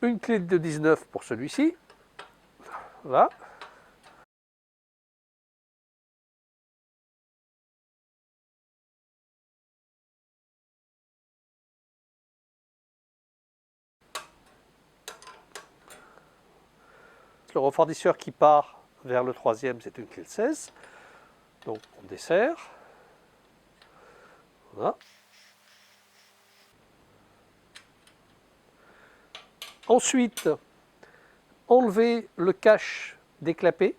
Une clé de 19 pour celui-ci. Voilà. Le refroidisseur qui part vers le troisième, c'est une clé de 16. Donc on desserre. Voilà. Ensuite, enlever le cache des clapets.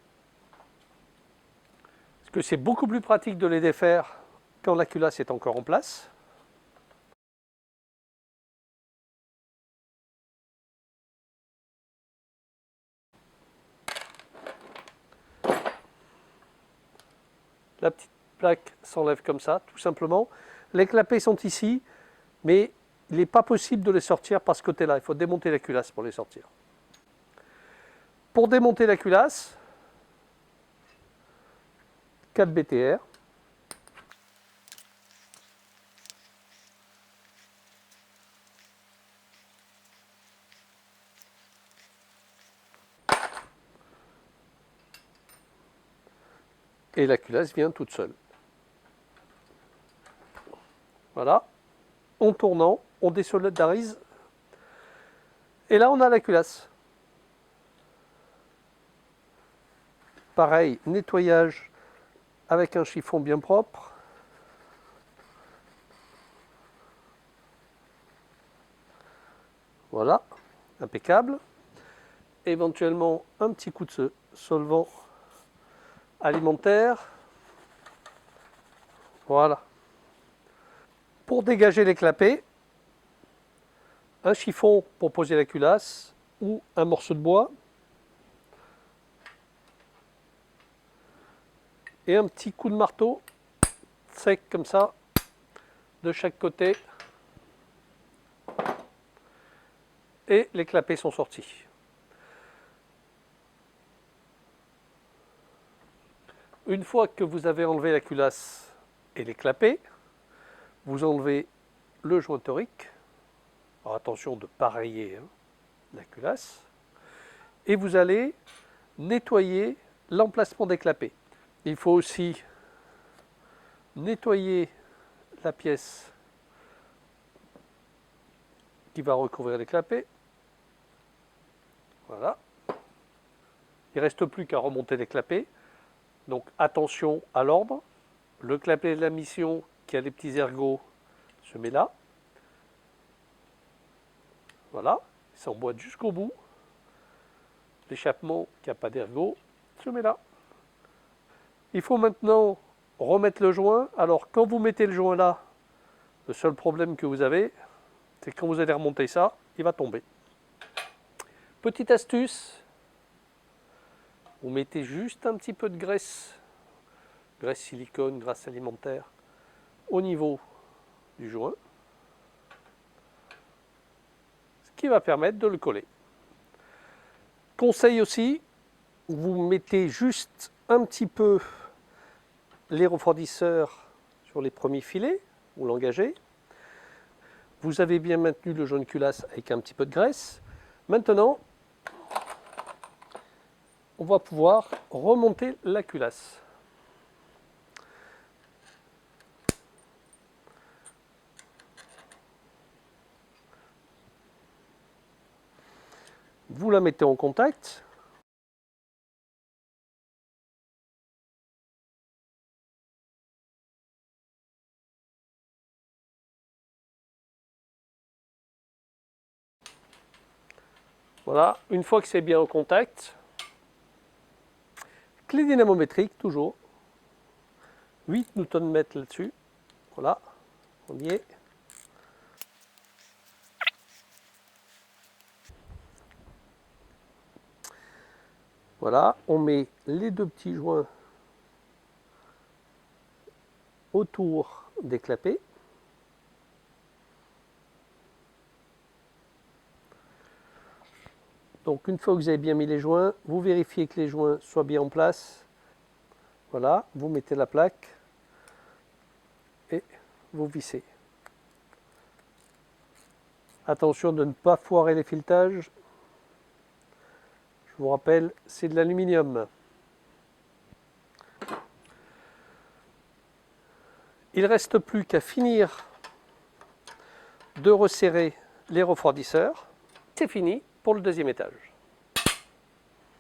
Parce que c'est beaucoup plus pratique de les défaire quand la culasse est encore en place. La petite plaque s'enlève comme ça, tout simplement. Les clapets sont ici, mais il n'est pas possible de les sortir par ce côté-là. Il faut démonter la culasse pour les sortir. Pour démonter la culasse, 4 BTR. Et la culasse vient toute seule. Voilà. En tournant, on désolidarise. Et là, on a la culasse. Pareil, nettoyage avec un chiffon bien propre. Voilà, impeccable. Éventuellement, un petit coup de solvant alimentaire. Voilà. Pour dégager les clapets, un chiffon pour poser la culasse ou un morceau de bois. Et un petit coup de marteau sec comme ça, de chaque côté. Et les clapets sont sortis. Une fois que vous avez enlevé la culasse et les clapets, vous enlevez le joint torique. Alors attention de ne pas rayer la culasse. Et vous allez nettoyer l'emplacement des clapets. Il faut aussi nettoyer la pièce qui va recouvrir les clapets. Voilà. Il ne reste plus qu'à remonter les clapets. Donc attention à l'ordre. Le clapet de la mission qui a les petits ergots se met là. Voilà. Il s'emboîte jusqu'au bout. L'échappement qui n'a pas d'ergot se met là. Il faut maintenant remettre le joint. Alors quand vous mettez le joint là, le seul problème que vous avez, c'est que quand vous allez remonter ça, il va tomber. Petite astuce, vous mettez juste un petit peu de graisse silicone, graisse alimentaire, au niveau du joint, ce qui va permettre de le coller. Conseil aussi, vous mettez juste un petit peu les refroidisseurs sur les premiers filets, vous l'engagez. Vous avez bien maintenu le joint de culasse avec un petit peu de graisse. Maintenant, on va pouvoir remonter la culasse. Vous la mettez en contact. Voilà, une fois que c'est bien en contact, clé dynamométrique toujours, 8 Nm là-dessus, voilà, on y est. Voilà, on met les deux petits joints autour des clapets. Donc une fois que vous avez bien mis les joints, vous vérifiez que les joints soient bien en place. Voilà, vous mettez la plaque et vous vissez. Attention de ne pas foirer les filetages. vous rappelle, c'est de l'aluminium. Il ne reste plus qu'à finir de resserrer les refroidisseurs. C'est fini pour le deuxième étage.